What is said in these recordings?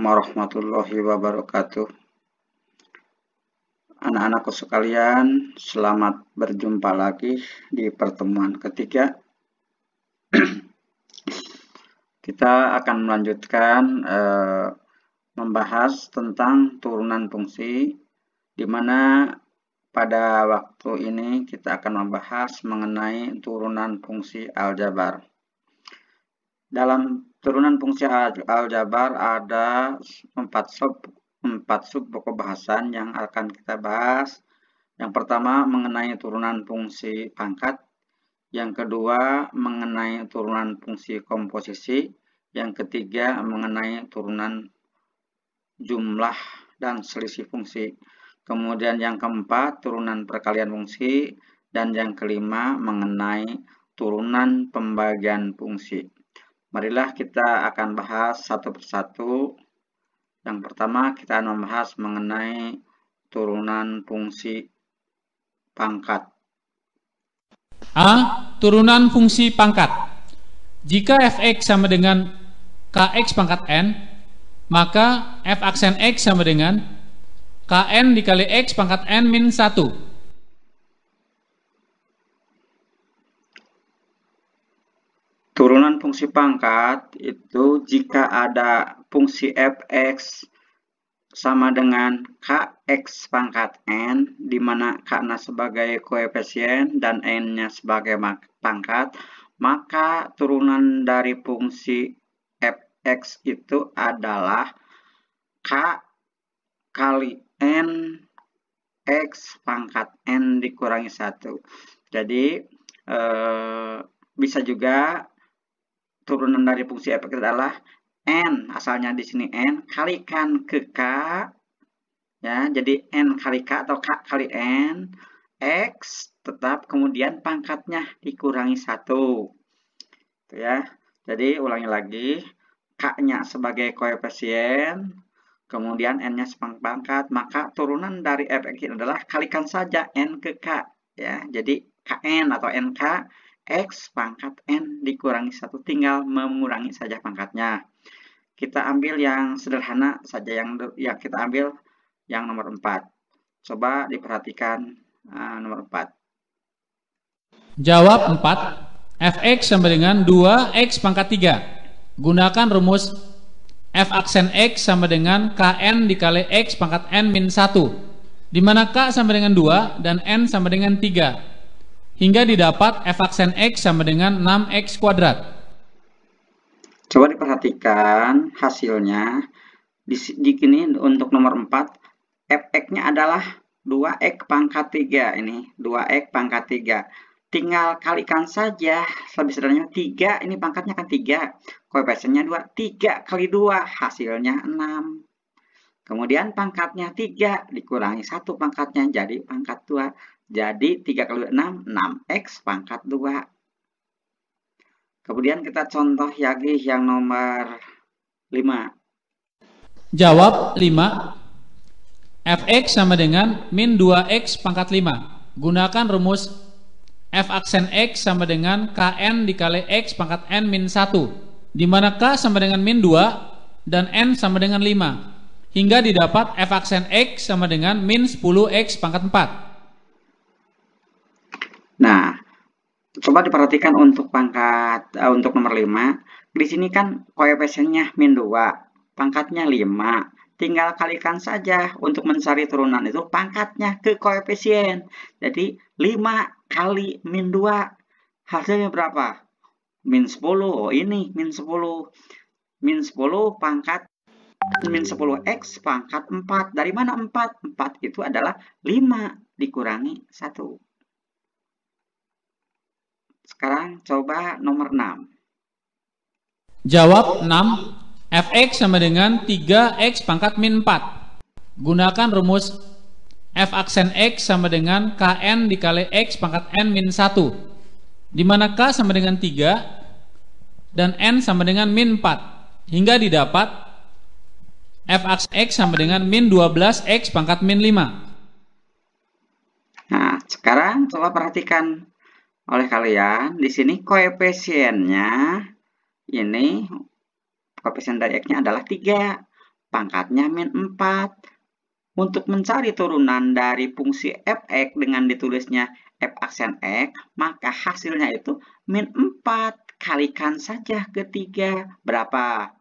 warahmatullahi wabarakatuh. Anak-anakku sekalian, selamat berjumpa lagi di pertemuan ketiga. Kita akan melanjutkan membahas tentang turunan fungsi, di mana pada waktu ini kita akan membahas mengenai turunan fungsi aljabar. Dalam turunan fungsi aljabar ada 4 sub pokok bahasan yang akan kita bahas. Yang pertama mengenai turunan fungsi pangkat, yang kedua mengenai turunan fungsi komposisi, yang ketiga mengenai turunan jumlah dan selisih fungsi. Kemudian yang keempat turunan perkalian fungsi, dan yang kelima mengenai turunan pembagian fungsi. Marilah kita akan bahas satu persatu. Yang pertama kita akan membahas mengenai turunan fungsi pangkat. A. Turunan fungsi pangkat. Jika fx sama dengan kx pangkat n, maka f aksen x sama dengan kn dikali x pangkat n min 1. Turunan fungsi pangkat itu jika ada fungsi fx sama dengan kx pangkat n, di mana k-nya sebagai koefisien dan n-nya sebagai pangkat, maka turunan dari fungsi fx itu adalah k kali n x pangkat n dikurangi 1. Jadi bisa juga turunan dari fungsi fx adalah n, asalnya di sini n, kalikan ke k, ya, jadi n kali k atau k kali n, x tetap, kemudian pangkatnya dikurangi 1. Itu ya. Jadi ulangi lagi, k-nya sebagai koefisien, kemudian n-nya sebagai pangkat, maka turunan dari fx adalah kalikan saja n ke k, ya. Jadi kn atau nk x pangkat n dikurangi 1, tinggal mengurangi saja pangkatnya. Kita ambil yang sederhana saja, yang kita ambil yang nomor 4. Coba diperhatikan nomor 4. Jawab 4. Fx sama dengan 2x pangkat 3. Gunakan rumus f aksen x sama dengan kn dikali x pangkat n min 1, di mana k sama dengan 2 dan n sama dengan 3. Hingga didapat f aksen x sama dengan 6x kuadrat. Coba diperhatikan hasilnya. Di sini untuk nomor 4, fx-nya adalah 2x pangkat 3. Ini 2x pangkat 3. Tinggal kalikan saja. Lebih sederhananya 3, ini pangkatnya kan 3. Koefisiennya 2, 3 kali 2 hasilnya 6. Kemudian pangkatnya 3 dikurangi 1 pangkatnya, jadi pangkat 2. Jadi 3 kali 6, 6x pangkat 2. Kemudian kita contoh lagi yang nomor 5. Jawab 5. Fx sama dengan min 2x pangkat 5. Gunakan rumus f aksen x sama dengan kn dikali x pangkat n min 1, di mana k sama dengan min 2 dan n sama dengan 5. Hingga didapat f aksen x sama dengan min 10x pangkat 4. Nah, coba diperhatikan untuk untuk nomor 5. Di sini kan koefisiennya min 2, pangkatnya 5. Tinggal kalikan saja untuk mencari turunan itu pangkatnya ke koefisien. Jadi 5 kali min 2 hasilnya berapa? Min 10. Oh, ini min 10. Min 10 pangkat min 10x pangkat 4. Dari mana 4? 4 itu adalah 5 dikurangi 1. Sekarang coba nomor 6. Jawab 6. Fx sama dengan 3x pangkat min 4. Gunakan rumus f aksen x sama dengan kn dikali x pangkat n min 1, di mana k sama dengan 3 dan n sama dengan min 4. Hingga didapat f aksen x sama dengan min 12x pangkat min 5. Nah, sekarang coba perhatikan oleh kalian, di sini koefisiennya ini, koefisien dari x-nya adalah 3. pangkatnya min 4. Untuk mencari turunan dari fungsi fx dengan ditulisnya f aksen x, maka hasilnya itu min 4. Kalikan saja ketiga. Berapa?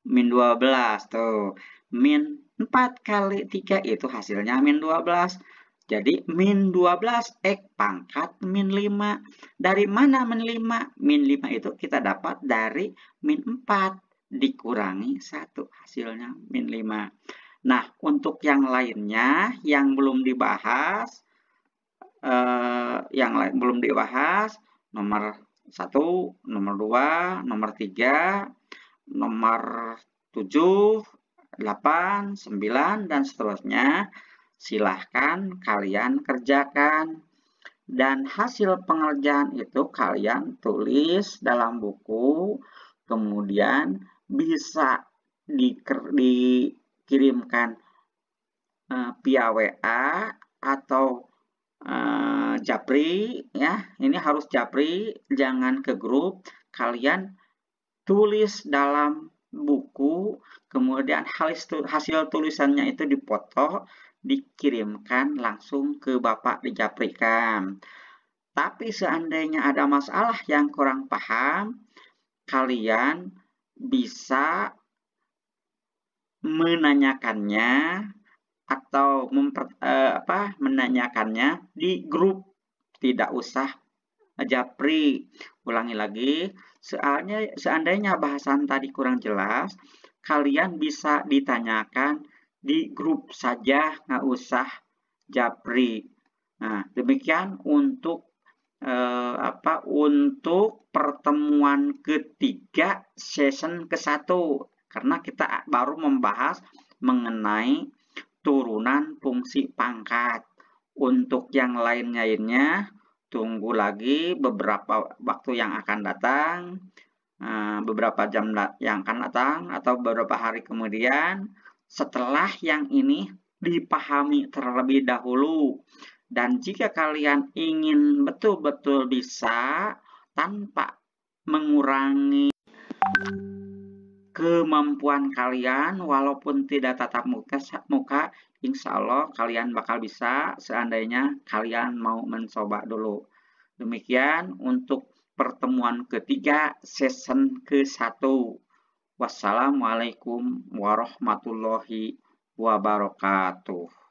Min 12. Tuh. Min 4 kali 3 itu hasilnya min 12. Jadi min 12 x pangkat min 5. Dari mana min 5? Min 5 itu kita dapat dari min 4 dikurangi 1. Hasilnya min 5. Nah, untuk yang lainnya yang belum dibahas, nomor 1, nomor 2, nomor 3, nomor 7, 8, 9, dan seterusnya, silahkan kalian kerjakan. Dan hasil pengerjaan itu kalian tulis dalam buku, kemudian bisa dikirimkan via WA atau Japri, ya. Ini harus Japri, jangan ke grup. Kalian tulis dalam buku, kemudian hasil tulisannya itu dipoto, dikirimkan langsung ke Bapak, dijaprikan. Tapi seandainya ada masalah yang kurang paham, kalian bisa menanyakannya atau menanyakannya di grup, tidak usah Japri. Ulangi lagi, seandainya bahasan tadi kurang jelas, kalian bisa ditanyakan di grup saja, nggak usah Japri. Nah, demikian untuk untuk pertemuan ketiga season ke-1, karena kita baru membahas mengenai turunan fungsi pangkat. Untuk yang lainnya tunggu lagi beberapa waktu yang akan datang, beberapa jam yang akan datang, atau beberapa hari kemudian, setelah yang ini dipahami terlebih dahulu. Dan jika kalian ingin betul-betul bisa tanpa mengurangi kemampuan kalian, walaupun tidak tatap muka, insya Allah kalian bakal bisa seandainya kalian mau mencoba dulu. Demikian untuk pertemuan ketiga season ke-1. Wassalamualaikum warahmatullahi wabarakatuh.